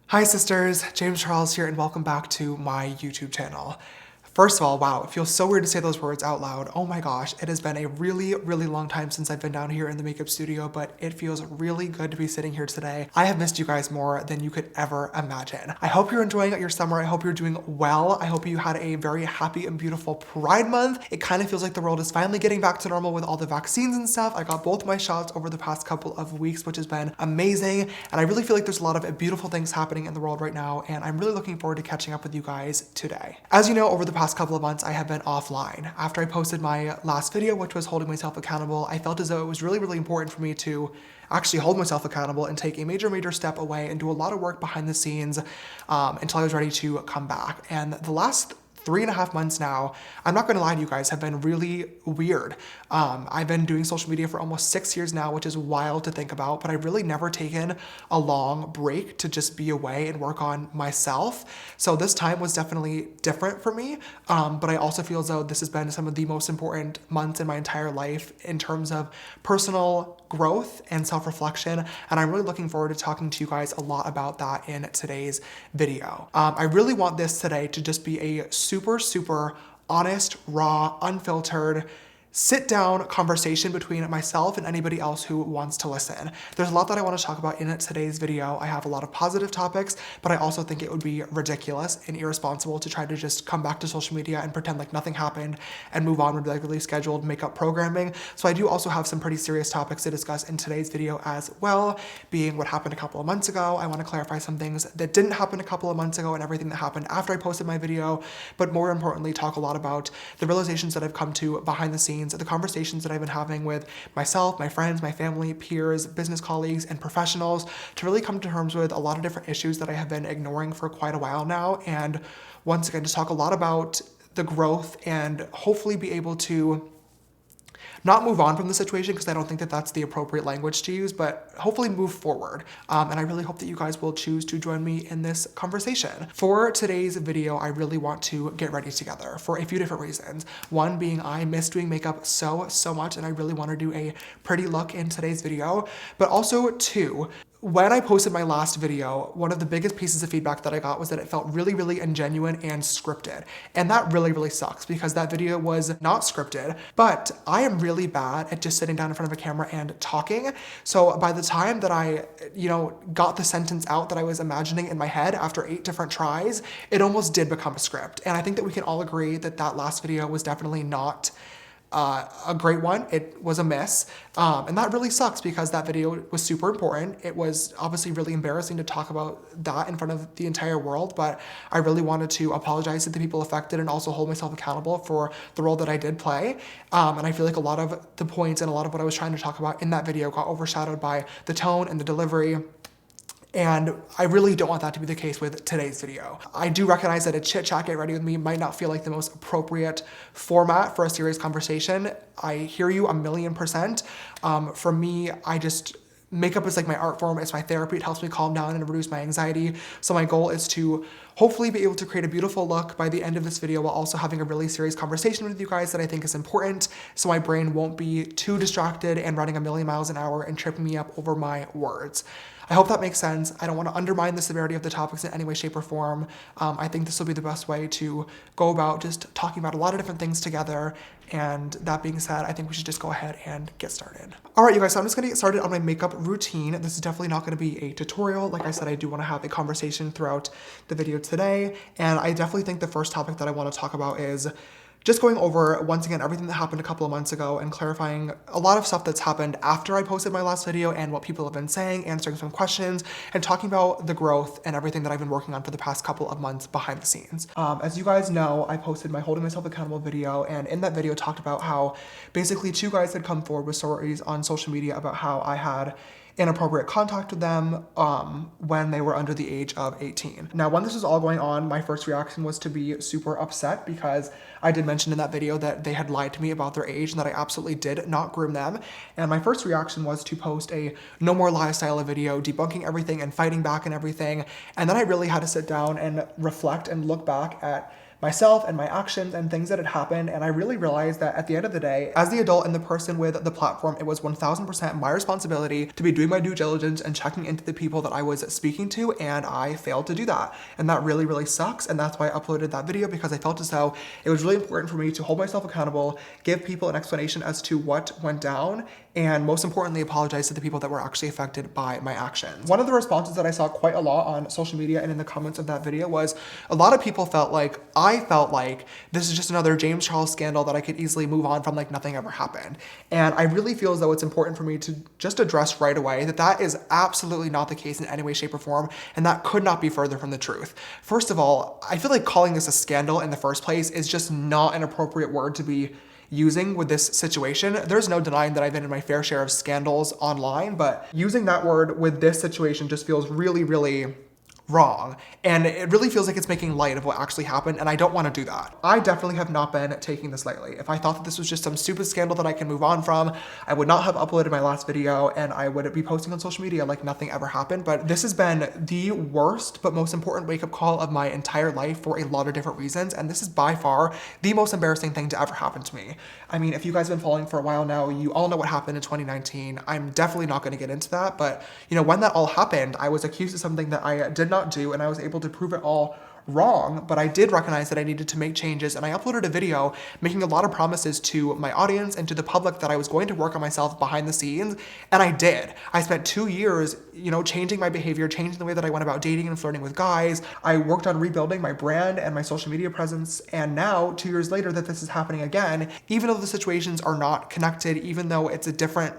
Hi sisters, James Charles here and welcome back to my YouTube channel. First of all, wow, it feels so weird to say those words out loud. Oh my gosh, it has been a really long time since I've been down here in the makeup studio, but it feels really good to be sitting here today. I have missed you guys more than you could ever imagine. I hope you're enjoying your summer. I hope you're doing well. I hope you had a very happy and beautiful Pride Month. It kind of feels like the world is finally getting back to normal with all the vaccines and stuff. I got both my shots over the past couple of weeks, which has been amazing. And I really feel like there's a lot of beautiful things happening in the world right now. And I'm really looking forward to catching up with you guys today. As you know, over the past couple of months, I have been offline. After I posted my last video, which was holding myself accountable, I felt as though it was really important for me to actually hold myself accountable and take a major step away and do a lot of work behind the scenes until I was ready to come back. And the last 3.5 months now, I'm not gonna lie to you guys, have been really weird. I've been doing social media for almost 6 years now, which is wild to think about, but I've really never taken a long break to just be away and work on myself. So this time was definitely different for me, but I also feel as though this has been some of the most important months in my entire life in terms of personal growth and self-reflection, and I'm really looking forward to talking to you guys a lot about that in today's video. I really want this today to just be a super honest, raw, unfiltered, sit down conversation between myself and anybody else who wants to listen. There's a lot that I want to talk about in today's video. I have a lot of positive topics, but I also think it would be ridiculous and irresponsible to try to just come back to social media and pretend like nothing happened and move on with regularly scheduled makeup programming. So I do also have some pretty serious topics to discuss in today's video as well, being what happened a couple of months ago. I want to clarify some things that didn't happen a couple of months ago and everything that happened after I posted my video, but more importantly, talk a lot about the realizations that I've come to behind the scenes, the conversations that I've been having with myself, my friends, my family, peers, business colleagues, and professionals to really come to terms with a lot of different issues that I have been ignoring for quite a while now. And once again, just talk a lot about the growth and hopefully be able to not move on from the situation, because I don't think that that's the appropriate language to use, but hopefully move forward. And I really hope that you guys will choose to join me in this conversation. For today's video, I really want to get ready together for a few different reasons. One being I miss doing makeup so much, and I really want to do a pretty look in today's video. But also two, when I posted my last video, one of the biggest pieces of feedback that I got was that it felt really ingenuine and scripted. And that really sucks, because that video was not scripted, but I am really bad at just sitting down in front of a camera and talking. So by the time that I, got the sentence out that I was imagining in my head after 8 different tries, it almost did become a script. And I think that we can all agree that that last video was definitely not a great one. It was a miss. And that really sucks, because that video was super important. It was obviously really embarrassing to talk about that in front of the entire world, but I really wanted to apologize to the people affected and also hold myself accountable for the role that I did play. And I feel like a lot of the points and a lot of what I was trying to talk about in that video got overshadowed by the tone and the delivery. And I really don't want that to be the case with today's video. I do recognize that a chit chat, get ready with me might not feel like the most appropriate format for a serious conversation. I hear you 1,000,000%. For me, makeup is like my art form. It's my therapy. It helps me calm down and reduce my anxiety. So my goal is to hopefully be able to create a beautiful look by the end of this video, while also having a really serious conversation with you guys that I think is important, so my brain won't be too distracted and running 1,000,000 miles an hour and tripping me up over my words. I hope that makes sense. I don't want to undermine the severity of the topics in any way, shape, or form. I think this will be the best way to go about just talking about a lot of different things together. And that being said, I think we should just go ahead and get started. All right, you guys, so I'm just gonna get started on my makeup routine. This is definitely not gonna be a tutorial. Like I said, I do wanna have a conversation throughout the video today. And I definitely think the first topic that I wanna talk about is just going over, once again, everything that happened a couple of months ago and clarifying a lot of stuff that's happened after I posted my last video and what people have been saying, answering some questions, and talking about the growth and everything that I've been working on for the past couple of months behind the scenes. As you guys know, I posted my Holding Myself Accountable video, and in that video talked about how basically 2 guys had come forward with stories on social media about how I had inappropriate contact with them when they were under the age of 18. Now, when this was all going on, my first reaction was to be super upset, because I did mention in that video that they had lied to me about their age and that I absolutely did not groom them. And my first reaction was to post a no more lies style of video, debunking everything and fighting back and everything. And then I really had to sit down and reflect and look back at myself and my actions and things that had happened. And I really realized that at the end of the day, as the adult and the person with the platform, it was 1000% my responsibility to be doing my due diligence and checking into the people that I was speaking to, and I failed to do that. And that really, really sucks. And that's why I uploaded that video, because I felt as though it was really important for me to hold myself accountable, give people an explanation as to what went down, and most importantly, apologize to the people that were actually affected by my actions. One of the responses that I saw quite a lot on social media and in the comments of that video was a lot of people felt like I felt like this is just another James Charles scandal that I could easily move on from, like nothing ever happened. And I really feel as though it's important for me to just address right away that that is absolutely not the case in any way, shape, or form, and that could not be further from the truth. First of all, I feel like calling this a scandal in the first place is just not an appropriate word to be using with this situation. There's no denying that I've been in my fair share of scandals online, but using that word with this situation just feels really, really wrong. And it really feels like it's making light of what actually happened, and I don't want to do that. I definitely have not been taking this lightly. If I thought that this was just some stupid scandal that I can move on from, I would not have uploaded my last video and I would be posting on social media like nothing ever happened. But this has been the worst but most important wake-up call of my entire life for a lot of different reasons, and this is by far the most embarrassing thing to ever happen to me. I mean, if you guys have been following for a while now, you all know what happened in 2019. I'm definitely not going to get into that, but you know, when that all happened, I was accused of something that I did not do, and I was able to prove it all wrong, but I did recognize that I needed to make changes, and I uploaded a video making a lot of promises to my audience and to the public that I was going to work on myself behind the scenes, and I did. I spent 2 years, you know, changing my behavior, changing the way that I went about dating and flirting with guys. I worked on rebuilding my brand and my social media presence, and now 2 years later that this is happening again, even though the situations are not connected, even though it's a different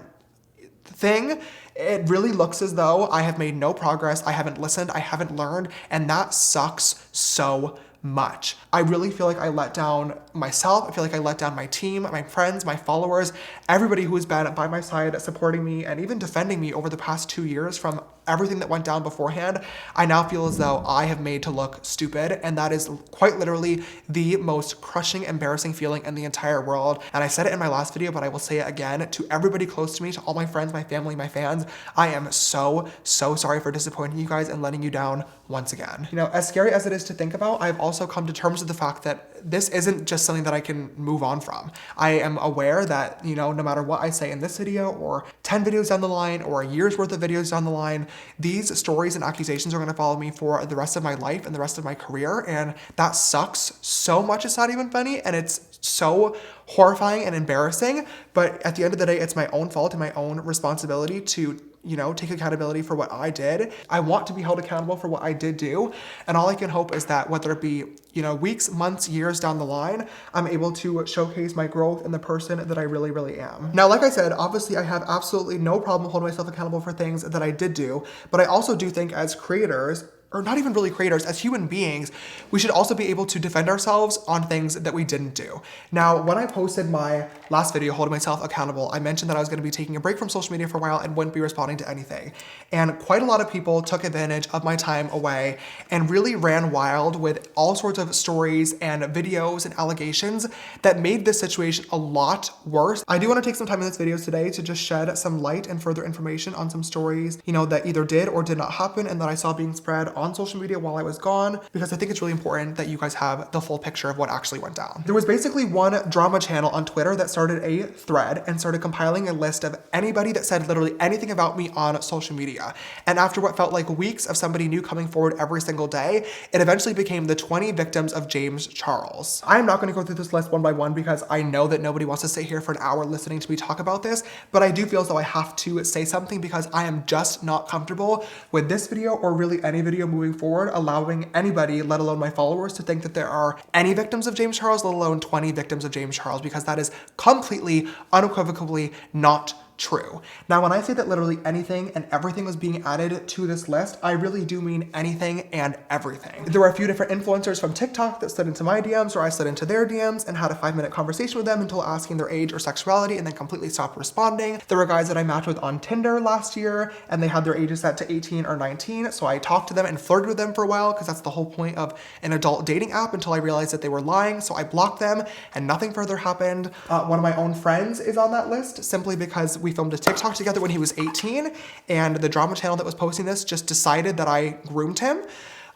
thing, it really looks as though I have made no progress. I haven't listened, I haven't learned, and that sucks so much. I really feel like I let down myself. I feel like I let down my team, my friends, my followers, everybody who has been by my side supporting me and even defending me over the past 2 years from everything that went down beforehand. I now feel as though I have made to look stupid, and that is quite literally the most crushing, embarrassing feeling in the entire world. And I said it in my last video, but I will say it again to everybody close to me, to all my friends, my family, my fans. I am so sorry for disappointing you guys and letting you down once again. You know, as scary as it is to think about, I've also come to terms with the fact that this isn't just something that I can move on from. I am aware that, you know, no matter what I say in this video or 10 videos down the line or a year's worth of videos down the line, these stories and accusations are going to follow me for the rest of my life and the rest of my career. And that sucks so much. It's not even funny. And it's so horrifying and embarrassing. But at the end of the day, it's my own fault and my own responsibility to, you know, take accountability for what I did. I want to be held accountable for what I did do. And all I can hope is that whether it be, you know, weeks, months, years down the line, I'm able to showcase my growth in the person that I really, really am. Now, like I said, obviously I have absolutely no problem holding myself accountable for things that I did do, but I also do think as creators, or not even really creators, as human beings, we should also be able to defend ourselves on things that we didn't do. Now, when I posted my last video holding myself accountable, I mentioned that I was going to be taking a break from social media for a while and wouldn't be responding to anything. And quite a lot of people took advantage of my time away and really ran wild with all sorts of stories and videos and allegations that made this situation a lot worse. I do want to take some time in this video today to just shed some light and further information on some stories, you know, that either did or did not happen and that I saw being spread on social media while I was gone, because I think it's really important that you guys have the full picture of what actually went down. There was basically one drama channel on Twitter that started a thread and started compiling a list of anybody that said literally anything about me on social media. And after what felt like weeks of somebody new coming forward every single day, it eventually became the 20 victims of James Charles. I'm not going to go through this list one by one because I know that nobody wants to sit here for an hour listening to me talk about this, but I do feel as though I have to say something because I am just not comfortable with this video or really any video moving forward allowing anybody, let alone my followers, to think that there are any victims of James Charles, let alone 20 victims of James Charles, because that is completely, unequivocally not true. Now, when I say that literally anything and everything was being added to this list, I really do mean anything and everything. There were a few different influencers from TikTok that slid into my DMs or I slid into their DMs and had a 5-minute conversation with them until asking their age or sexuality and then completely stopped responding. There were guys that I matched with on Tinder last year and they had their ages set to 18 or 19, so I talked to them and flirted with them for a while because that's the whole point of an adult dating app until I realized that they were lying, so I blocked them and nothing further happened. One of my own friends is on that list simply because we filmed a TikTok together when he was 18 and the drama channel that was posting this just decided that I groomed him.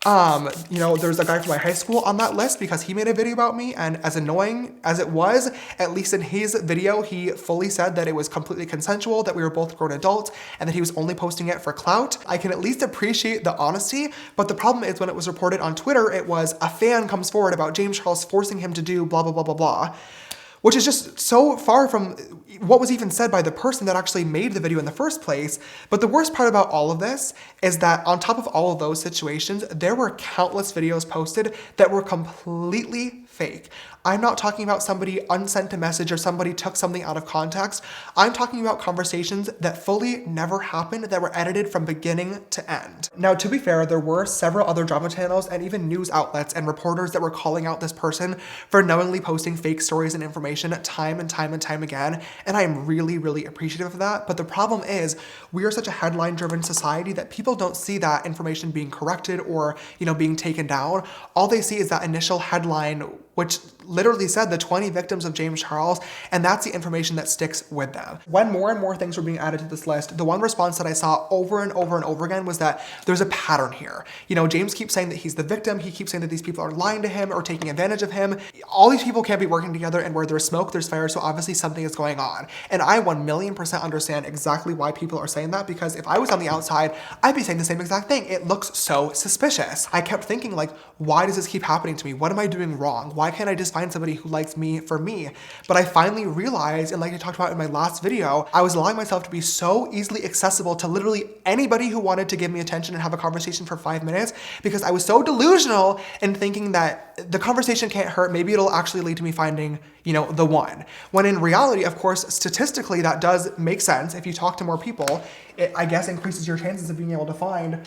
There's a guy from my high school on that list because he made a video about me, and as annoying as it was, at least in his video, he fully said that it was completely consensual, that we were both grown adults, and that he was only posting it for clout. I can at least appreciate the honesty, but the problem is when it was reported on Twitter, it was a fan comes forward about James Charles forcing him to do blah, blah, blah, blah, blah, which is just so far from what was even said by the person that actually made the video in the first place. But the worst part about all of this is that on top of all of those situations, there were countless videos posted that were completely fake. I'm not talking about somebody unsent a message or somebody took something out of context. I'm talking about conversations that fully never happened, that were edited from beginning to end. Now, to be fair, there were several other drama channels and even news outlets and reporters that were calling out this person for knowingly posting fake stories and information time and time and time again. And I am really, really appreciative of that. But the problem is we are such a headline-driven society that people don't see that information being corrected or, being taken down. All they see is that initial headline, which literally said the 20 victims of James Charles, and that's the information that sticks with them. When more and more things were being added to this list, the one response that I saw over and over and over again was that there's a pattern here. James keeps saying that he's the victim. He keeps saying that these people are lying to him or taking advantage of him. All these people can't be working together, and where there's smoke, there's fire, so obviously something is going on. And I 1,000,000% understand exactly why people are saying that, because if I was on the outside, I'd be saying the same exact thing. It looks so suspicious. I kept thinking, like, why does this keep happening to me? What am I doing wrong? Why can't I just find somebody who likes me for me? But I finally realized, and like I talked about in my last video, I was allowing myself to be so easily accessible to literally anybody who wanted to give me attention and have a conversation for 5 minutes, because I was so delusional in thinking that the conversation can't hurt. Maybe it'll actually lead to me finding, the one. When in reality, of course, statistically, that does make sense. If you talk to more people, it, I guess, increases your chances of being able to find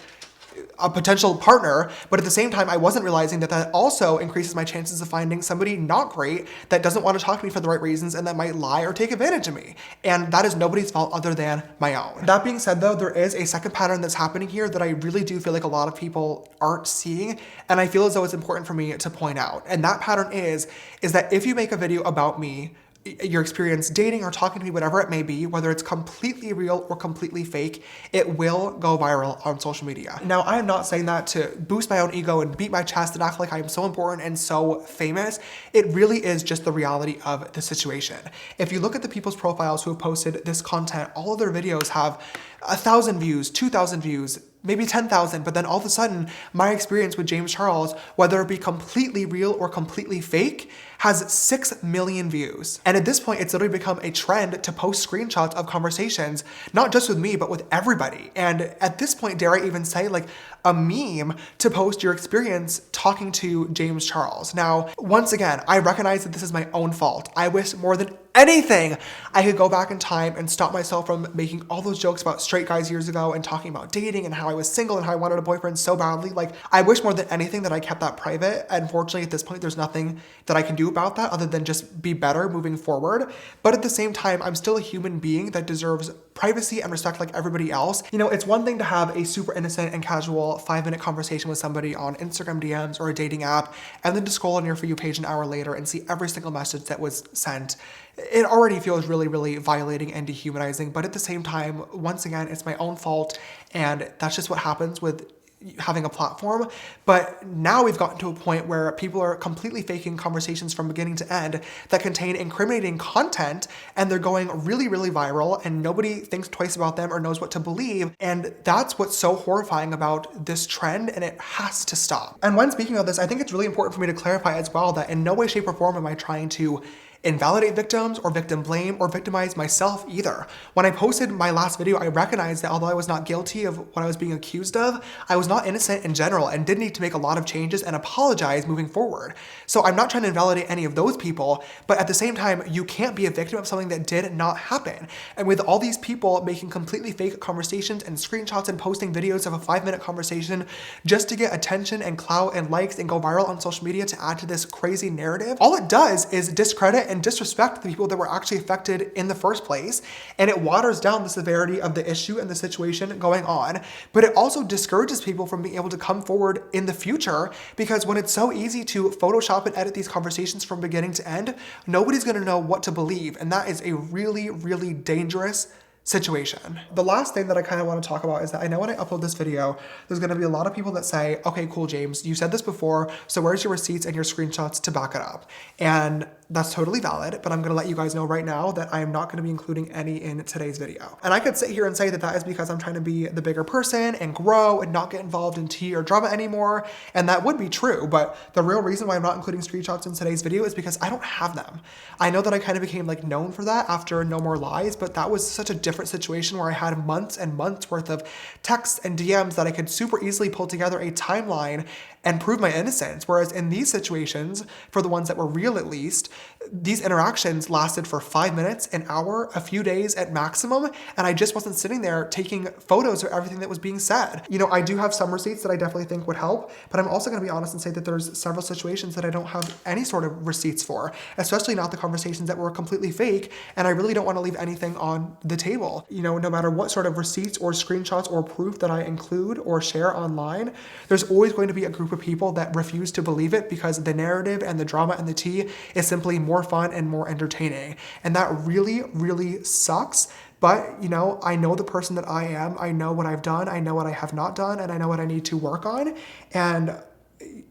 a potential partner. But at the same time, I wasn't realizing that that also increases my chances of finding somebody not great that doesn't want to talk to me for the right reasons and that might lie or take advantage of me. And that is nobody's fault other than my own. That being said, though, there is a second pattern that's happening here that I really do feel like a lot of people aren't seeing, and I feel as though it's important for me to point out. And that pattern is that if you make a video about me, your experience dating or talking to me, whatever it may be, whether it's completely real or completely fake, it will go viral on social media. Now, I am not saying that to boost my own ego and beat my chest and act like I am so important and so famous. It really is just the reality of the situation. If you look at the people's profiles who have posted this content, all of their videos have 1,000 views, 2,000 views, maybe 10,000, but then all of a sudden, my experience with James Charles, whether it be completely real or completely fake, has 6 million views. And at this point, it's literally become a trend to post screenshots of conversations, not just with me, but with everybody. And at this point, dare I even say, like, a meme to post your experience talking to James Charles. Now, once again, I recognize that this is my own fault. I wish more than anything I could go back in time and stop myself from making all those jokes about straight guys years ago and talking about dating and how I was single and how I wanted a boyfriend so badly. Like, I wish more than anything that I kept that private. Unfortunately, at this point, there's nothing that I can do about that other than just be better moving forward. But at the same time, I'm still a human being that deserves privacy and respect like everybody else. It's one thing to have a super innocent and casual 5-minute conversation with somebody on Instagram DMs or a dating app, and then to scroll on your For You page an hour later and see every single message that was sent. It already feels really, really violating and dehumanizing. But at the same time, once again, it's my own fault, and that's just what happens with having a platform. But now we've gotten to a point where people are completely faking conversations from beginning to end that contain incriminating content, and they're going really, really viral, and nobody thinks twice about them or knows what to believe. And that's what's so horrifying about this trend, and it has to stop. And when speaking of this, I think it's really important for me to clarify as well that in no way, shape, or form am I trying to invalidate victims or victim blame or victimize myself either. When I posted my last video, I recognized that although I was not guilty of what I was being accused of, I was not innocent in general and did need to make a lot of changes and apologize moving forward. So I'm not trying to invalidate any of those people, but at the same time, you can't be a victim of something that did not happen. And with all these people making completely fake conversations and screenshots and posting videos of a 5-minute conversation just to get attention and clout and likes and go viral on social media to add to this crazy narrative, all it does is discredit and disrespect the people that were actually affected in the first place, and it waters down the severity of the issue and the situation going on, but it also discourages people from being able to come forward in the future, because when it's so easy to Photoshop and edit these conversations from beginning to end, nobody's going to know what to believe, and that is a really, really dangerous situation. The last thing that I kind of want to talk about is that I know when I upload this video, there's going to be a lot of people that say, okay, cool, James, you said this before, so where's your receipts and your screenshots to back it up? And that's totally valid, but I'm going to let you guys know right now that I am not going to be including any in today's video. And I could sit here and say that that is because I'm trying to be the bigger person and grow and not get involved in tea or drama anymore, and that would be true, but the real reason why I'm not including screenshots in today's video is because I don't have them. I know that I kind of became like known for that after No More Lies, but that was such a different situation where I had months and months worth of texts and DMs that I could super easily pull together a timeline and prove my innocence. Whereas in these situations, for the ones that were real at least, these interactions lasted for 5 minutes, an hour, a few days at maximum, and I just wasn't sitting there taking photos of everything that was being said. You know, I do have some receipts that I definitely think would help, but I'm also going to be honest and say that there's several situations that I don't have any sort of receipts for, especially not the conversations that were completely fake, and I really don't want to leave anything on the table. You know, no matter what sort of receipts or screenshots or proof that I include or share online, there's always going to be a group of people that refuse to believe it because the narrative and the drama and the tea is simply more fun and more entertaining. And that really, really sucks. But, you know, I know the person that I am. I know what I've done. I know what I have not done. And I know what I need to work on. And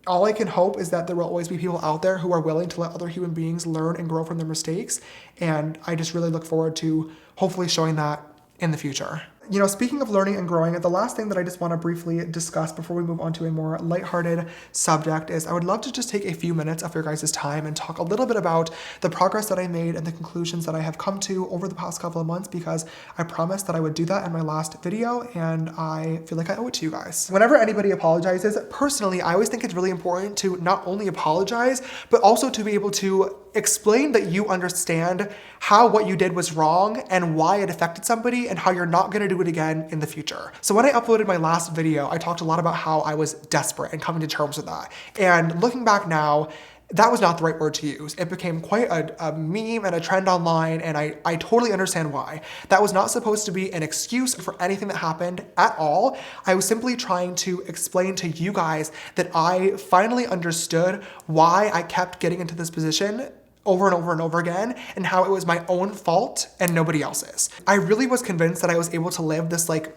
all I can hope is that there will always be people out there who are willing to let other human beings learn and grow from their mistakes. And I just really look forward to hopefully showing that in the future. You know, speaking of learning and growing, the last thing that I just want to briefly discuss before we move on to a more lighthearted subject is I would love to just take a few minutes of your guys' time and talk a little bit about the progress that I made and the conclusions that I have come to over the past couple of months, because I promised that I would do that in my last video and I feel like I owe it to you guys. Whenever anybody apologizes, personally, I always think it's really important to not only apologize, but also to be able to explain that you understand how what you did was wrong and why it affected somebody and how you're not going to do it again in the future. So when I uploaded my last video, I talked a lot about how I was desperate and coming to terms with that. And looking back now, that was not the right word to use. It became quite a meme and a trend online, and I totally understand why. That was not supposed to be an excuse for anything that happened at all. I was simply trying to explain to you guys that I finally understood why I kept getting into this position over and over and over again, and how it was my own fault and nobody else's. I really was convinced that I was able to live this like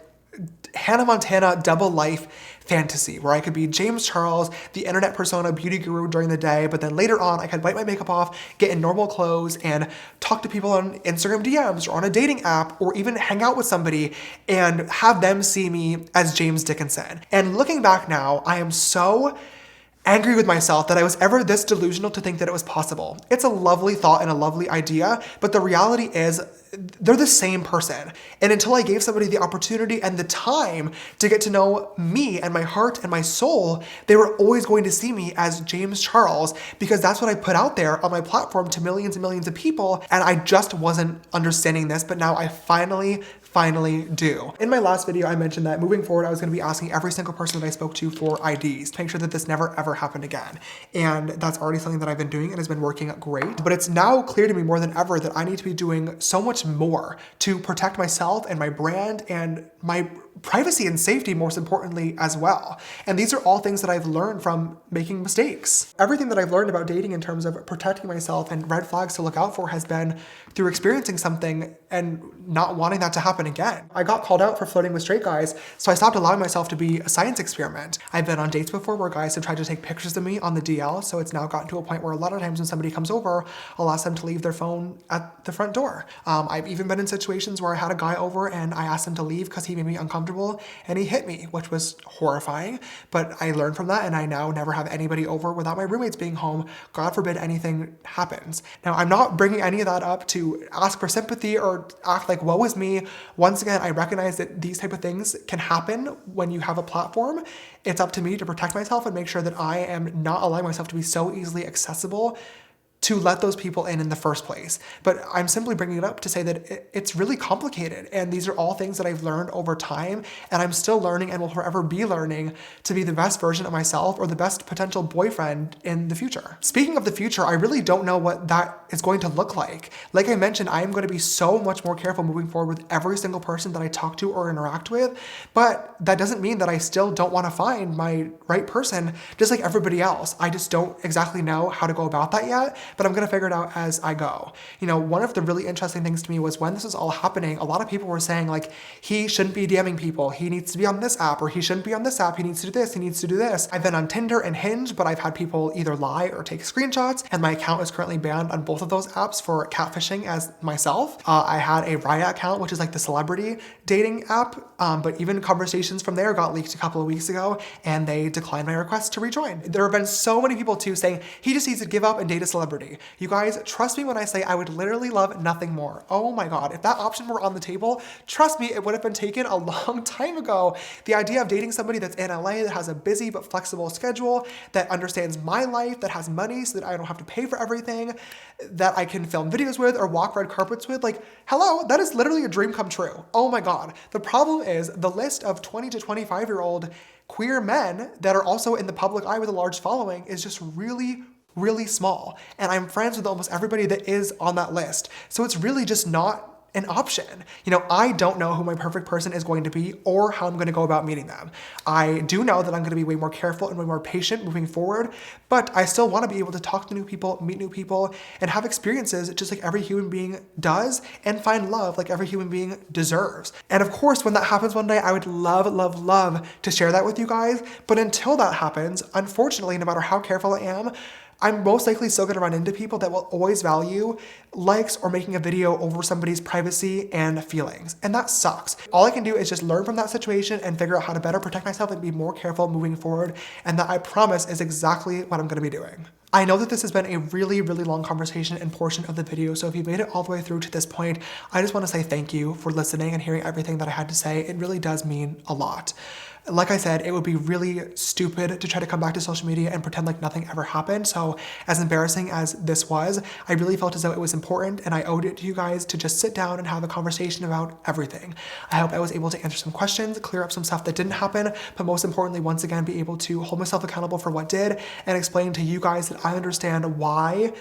Hannah Montana double life fantasy where I could be James Charles, the internet persona beauty guru during the day, but then later on I could wipe my makeup off, get in normal clothes, and talk to people on Instagram DMs or on a dating app, or even hang out with somebody and have them see me as James Dickinson. And looking back now, I am so angry with myself that I was ever this delusional to think that it was possible. It's a lovely thought and a lovely idea, but the reality is they're the same person. And until I gave somebody the opportunity and the time to get to know me and my heart and my soul, they were always going to see me as James Charles, because that's what I put out there on my platform to millions and millions of people. And I just wasn't understanding this, but now I finally do. In my last video, I mentioned that moving forward, I was going to be asking every single person that I spoke to for IDs to make sure that this never ever happened again. And that's already something that I've been doing and has been working great. But it's now clear to me more than ever that I need to be doing so much more to protect myself and my brand and my privacy and safety, most importantly, as well. And these are all things that I've learned from making mistakes. Everything that I've learned about dating in terms of protecting myself and red flags to look out for has been through experiencing something and not wanting that to happen again. I got called out for flirting with straight guys, so I stopped allowing myself to be a science experiment. I've been on dates before where guys have tried to take pictures of me on the DL, so it's now gotten to a point where a lot of times when somebody comes over, I'll ask them to leave their phone at the front door. I've even been in situations where I had a guy over and I asked him to leave because he made me uncomfortable and he hit me, which was horrifying, but I learned from that and I now never have anybody over without my roommates being home. God forbid anything happens. Now, I'm not bringing any of that up to ask for sympathy or act like woe is me. Once again, I recognize that these type of things can happen when you have a platform. It's up to me to protect myself and make sure that I am not allowing myself to be so easily accessible to let those people in the first place. But I'm simply bringing it up to say that it's really complicated. And these are all things that I've learned over time. And I'm still learning and will forever be learning to be the best version of myself or the best potential boyfriend in the future. Speaking of the future, I really don't know what that is going to look like. Like I mentioned, I am going to be so much more careful moving forward with every single person that I talk to or interact with. But that doesn't mean that I still don't want to find my right person, just like everybody else. I just don't exactly know how to go about that yet. but I'm gonna figure it out as I go. You know, one of the really interesting things to me was when this was all happening, a lot of people were saying like, he shouldn't be DMing people, he needs to be on this app, or he shouldn't be on this app, he needs to do this, he needs to do this. I've been on Tinder and Hinge, but I've had people either lie or take screenshots, and my account is currently banned on both of those apps for catfishing as myself. I had a Raya account, which is like the celebrity dating app, but even conversations from there got leaked a couple of weeks ago, and they declined my request to rejoin. There have been so many people too saying he just needs to give up and date a celebrity. You guys, trust me when I say I would literally love nothing more. Oh my God, if that option were on the table, trust me, it would have been taken a long time ago. The idea of dating somebody that's in LA, that has a busy but flexible schedule, that understands my life, that has money so that I don't have to pay for everything, that I can film videos with or walk red carpets with, like, hello, that is literally a dream come true. Oh my God. The problem is the list of 20 to 25-year-old queer men that are also in the public eye with a large following is just really, really small. And I'm friends with almost everybody that is on that list. So it's really just not an option. You know, I don't know who my perfect person is going to be or how I'm going to go about meeting them. I do know that I'm going to be way more careful and way more patient moving forward, but I still want to be able to talk to new people, meet new people, and have experiences just like every human being does, and find love like every human being deserves. And of course, when that happens one day, I would love, love, love to share that with you guys. But until that happens, unfortunately, no matter how careful I am, I'm most likely still gonna run into people that will always value likes or making a video over somebody's privacy and feelings. And that sucks. All I can do is just learn from that situation and figure out how to better protect myself and be more careful moving forward. And that, I promise, is exactly what I'm gonna be doing. I know that this has been a really, really long conversation and portion of the video, so if you made it all the way through to this point, I just want to say thank you for listening and hearing everything that I had to say. It really does mean a lot. Like I said, it would be really stupid to try to come back to social media and pretend like nothing ever happened. So as embarrassing as this was, I really felt as though it was important and I owed it to you guys to just sit down and have a conversation about everything. I hope I was able to answer some questions, clear up some stuff that didn't happen, but most importantly, once again, be able to hold myself accountable for what did and explain to you guys that I understand why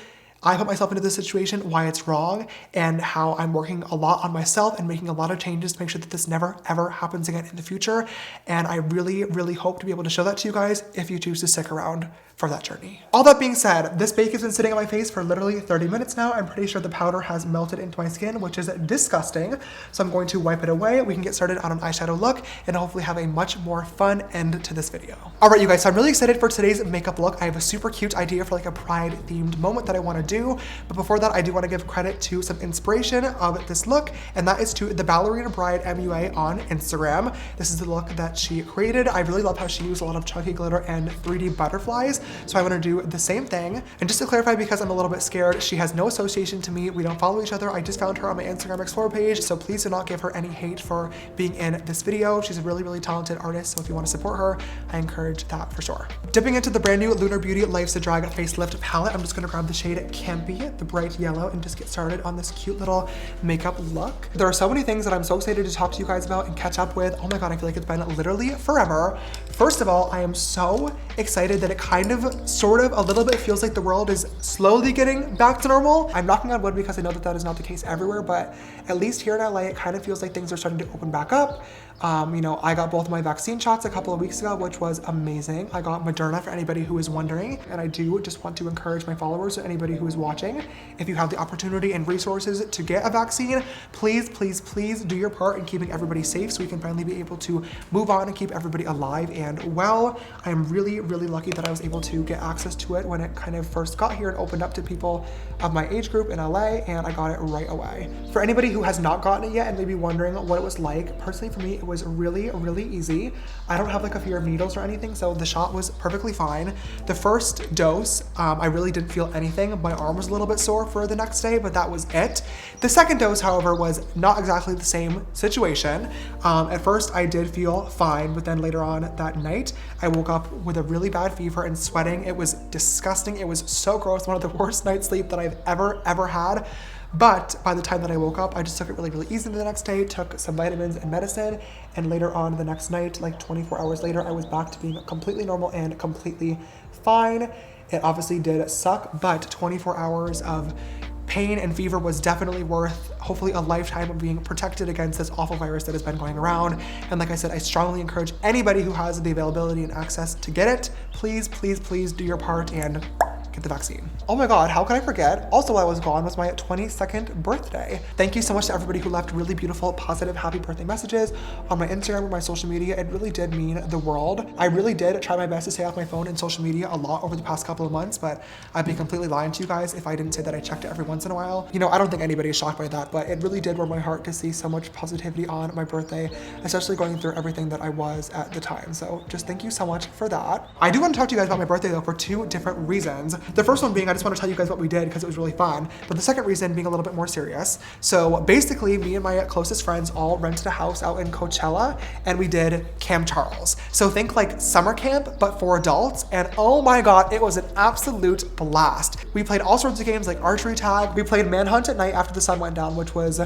I put myself into this situation, why it's wrong, and how I'm working a lot on myself and making a lot of changes to make sure that this never ever happens again in the future. And I really, really hope to be able to show that to you guys if you choose to stick around for that journey. All that being said, this bake has been sitting on my face for literally 30 minutes now. I'm pretty sure the powder has melted into my skin, which is disgusting. So I'm going to wipe it away. We can get started on an eyeshadow look and hopefully have a much more fun end to this video. All right, you guys, so I'm really excited for today's makeup look. I have a super cute idea for like a pride themed moment that I want to do. But before that, I do want to give credit to some inspiration of this look, and that is to the Ballerina Bride MUA on Instagram. This is the look that she created. I really love how she used a lot of chunky glitter and 3D butterflies. So I want to do the same thing. And just to clarify, because I'm a little bit scared, she has no association to me. We don't follow each other. I just found her on my Instagram Explore page. So please do not give her any hate for being in this video. She's a really, really talented artist. So if you want to support her, I encourage that for sure. Dipping into the brand new Lunar Beauty Life's a Drag Facelift palette, I'm just going to grab the shade Campy, the bright yellow, and just get started on this cute little makeup look. There are so many things that I'm so excited to talk to you guys about and catch up with. Oh my God, I feel like it's been literally forever. First of all, I am so excited that it kind of, sort of, a little bit feels like the world is slowly getting back to normal. I'm knocking on wood because I know that that is not the case everywhere, but at least here in LA, it kind of feels like things are starting to open back up. You know, I got both my vaccine shots a couple of weeks ago, which was amazing. I got Moderna for anybody who is wondering, and I do just want to encourage my followers or anybody who is watching, if you have the opportunity and resources to get a vaccine, please, please, please do your part in keeping everybody safe so we can finally be able to move on and keep everybody alive and well. I am really, really lucky that I was able to get access to it when it kind of first got here and opened up to people of my age group in LA, and I got it right away. For anybody who has not gotten it yet and maybe wondering what it was like, personally for me, it was really, really easy. I don't have like a fear of needles or anything, so the shot was perfectly fine. The first dose, I really didn't feel anything. My arm was a little bit sore for the next day, but that was it. The second dose, however, was not exactly the same situation. At first, I did feel fine, but then later on that night, I woke up with a really bad fever and sweating. It was disgusting. It was so gross. One of the worst night's sleep that I've ever had. But by the time that I woke up, I just took it really, really easy the next day, took some vitamins and medicine, and later on the next night, like 24 hours later, I was back to being completely normal and completely fine. It obviously did suck, but 24 hours of pain and fever was definitely worth hopefully a lifetime of being protected against this awful virus that has been going around. And like I said, I strongly encourage anybody who has the availability and access to get it, please, please, please do your part and get get the vaccine. Oh my God, how could I forget? Also while I was gone was my 22nd birthday. Thank you so much to everybody who left really beautiful, positive, happy birthday messages on my Instagram or my social media. It really did mean the world. I really did try my best to stay off my phone and social media a lot over the past couple of months, but I'd be completely lying to you guys if I didn't say that I checked it every once in a while. You know, I don't think anybody is shocked by that, but it really did warm my heart to see so much positivity on my birthday, especially going through everything that I was at the time. So just thank you so much for that. I do want to talk to you guys about my birthday though for two different reasons. The first one being I just want to tell you guys what we did because it was really fun, but the second reason being a little bit more serious. So basically me and my closest friends all rented a house out in Coachella and we did Camp Charles. So think like summer camp, but for adults. And oh my God, it was an absolute blast. We played all sorts of games like archery tag. We played Manhunt at night after the sun went down, which was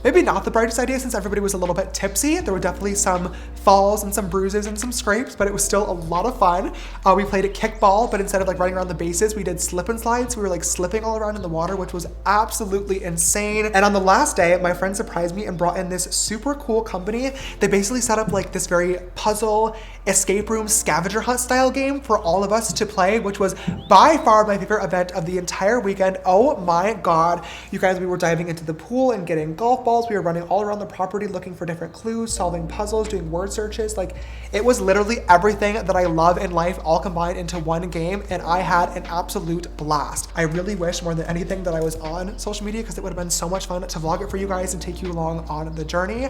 maybe not the brightest idea since everybody was a little bit tipsy. There were definitely some falls and some bruises and some scrapes, but it was still a lot of fun. We played a kickball, but instead of like running around the bases, we did slip and slides. We were like slipping all around in the water, which was absolutely insane. And on the last day, my friend surprised me and brought in this super cool company. They basically set up like this very puzzle, escape room, scavenger hunt style game for all of us to play, which was by far my favorite event of the entire weekend. Oh my God. You guys, we were diving into the pool and getting golf balls. We were running all around the property looking for different clues, solving puzzles, doing word searches. Like it was literally everything that I love in life all combined into one game, and I had an absolute blast. I really wish more than anything that I was on social media because it would have been so much fun to vlog it for you guys and take you along on the journey.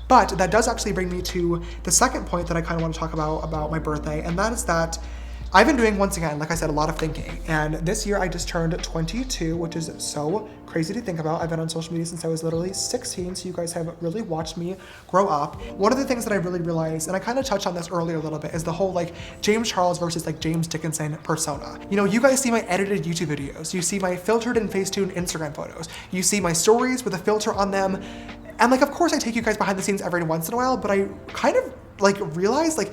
But that does actually bring me to the second point that I kind of want to talk about my birthday, and that is that I've been doing, once again, like I said, a lot of thinking. And this year I just turned 22, which is so crazy to think about. I've been on social media since I was literally 16, so you guys have really watched me grow up. One of the things that I really realized, and I kind of touched on this earlier a little bit, is the whole like James Charles versus like James Dickinson persona. You know, you guys see my edited YouTube videos, you see my filtered and Facetune Instagram photos, you see my stories with a filter on them. And like, of course I take you guys behind the scenes every once in a while, but I kind of like realized like,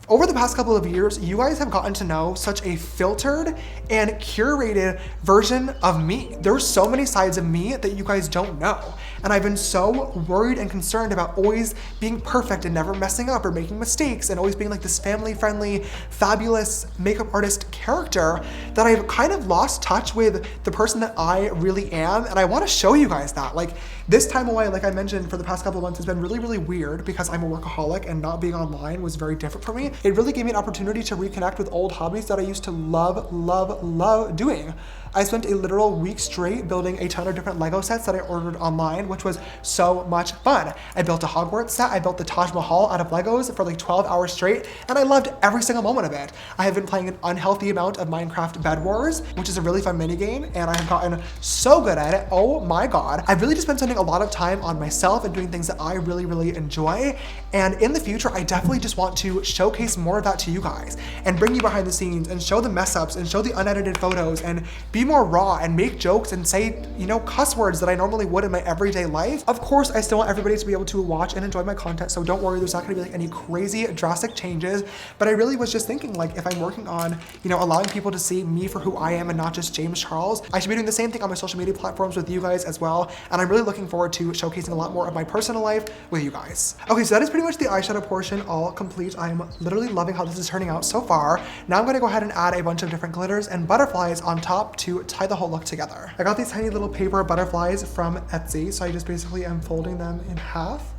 over the past couple of years, you guys have gotten to know such a filtered and curated version of me. There's so many sides of me that you guys don't know. And I've been so worried and concerned about always being perfect and never messing up or making mistakes and always being like this family-friendly, fabulous makeup artist character that I've kind of lost touch with the person that I really am. And I want to show you guys that. Like this time away, like I mentioned, for the past couple of months has been really, really weird because I'm a workaholic and not being online was very different for me. It really gave me an opportunity to reconnect with old hobbies that I used to love doing. I spent a literal week straight building a ton of different Lego sets that I ordered online, which was so much fun. I built a Hogwarts set, I built the Taj Mahal out of Legos for like 12 hours straight, and I loved every single moment of it. I have been playing an unhealthy amount of Minecraft Bed Wars, which is a really fun mini game, and I have gotten so good at it. Oh my God. I've really just been spending a lot of time on myself and doing things that I really enjoy. And in the future, I definitely just want to showcase more of that to you guys and bring you behind the scenes and show the mess ups and show the unedited photos and be more raw and make jokes and say, you know, cuss words that I normally would in my everyday life. Of course, I still want everybody to be able to watch and enjoy my content, so don't worry, there's not gonna be like any crazy drastic changes, but I really was just thinking like if I'm working on, you know, allowing people to see me for who I am and not just James Charles, I should be doing the same thing on my social media platforms with you guys as well, and I'm really looking forward to showcasing a lot more of my personal life with you guys. Okay, so that is pretty much the eyeshadow portion all complete. I'm literally loving how this is turning out so far. Now I'm gonna go ahead and add a bunch of different glitters and butterflies on top to tie the whole look together. I got these tiny little paper butterflies from Etsy, so I just basically am folding them in half.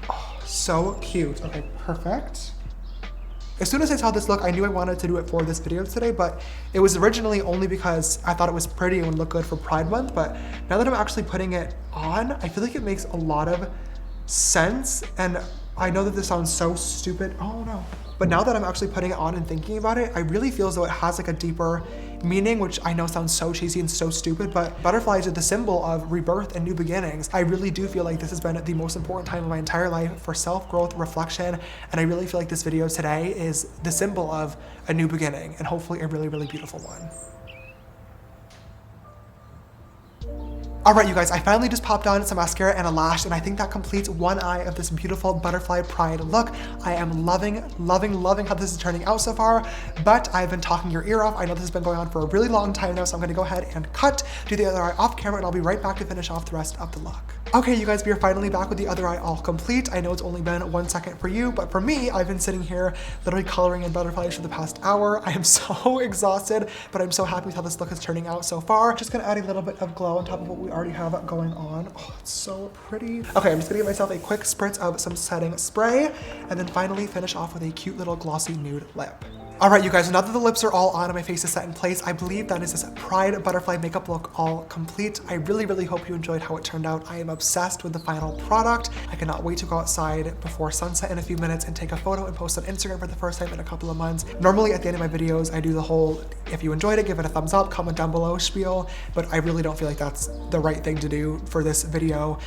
Oh, so cute. Okay, perfect. As soon as I saw this look, I knew I wanted to do it for this video today, but it was originally only because I thought it was pretty and would look good for Pride Month, but now that I'm actually putting it on, I feel like it makes a lot of sense, and I know that this sounds so stupid. Oh no. But now that I'm actually putting it on and thinking about it, I really feel as though it has like a deeper meaning, which I know sounds so cheesy and so stupid, but butterflies are the symbol of rebirth and new beginnings. I really do feel like this has been the most important time of my entire life for self-growth, reflection, and I really feel like this video today is the symbol of a new beginning and hopefully a really beautiful one. All right, you guys, I finally just popped on some mascara and a lash, and I think that completes one eye of this beautiful butterfly pride look. I am loving how this is turning out so far, but I've been talking your ear off. I know this has been going on for a really long time now, so I'm gonna go ahead and cut, do the other eye off camera, and I'll be right back to finish off the rest of the look. Okay, you guys, we are finally back with the other eye all complete. I know it's only been 1 second for you, but for me, I've been sitting here literally coloring in butterflies for the past hour. I am so exhausted, but I'm so happy with how this look is turning out so far. Just gonna add a little bit of glow on top of what we already have going on. Oh, it's so pretty. Okay, I'm just gonna give myself a quick spritz of some setting spray, and then finally finish off with a cute little glossy nude lip. All right, you guys, now that the lips are all on and my face is set in place, I believe that is this Pride Butterfly makeup look all complete. I really, really hope you enjoyed how it turned out. I am obsessed with the final product. I cannot wait to go outside before sunset in a few minutes and take a photo and post on Instagram for the first time in a couple of months. Normally at the end of my videos, I do the whole, if you enjoyed it, give it a thumbs up, comment down below spiel, but I really don't feel like that's the right thing to do for this video.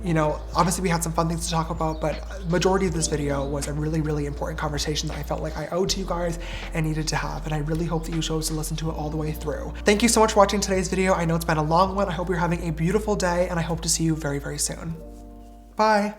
You know, obviously we had some fun things to talk about, but majority of this video was a really, really important conversation that I felt like I owed to you guys and needed to have, and I really hope that you chose to listen to it all the way through. Thank you so much for watching today's video. I know it's been a long one. I hope you're having a beautiful day, and I hope to see you very, very soon. Bye.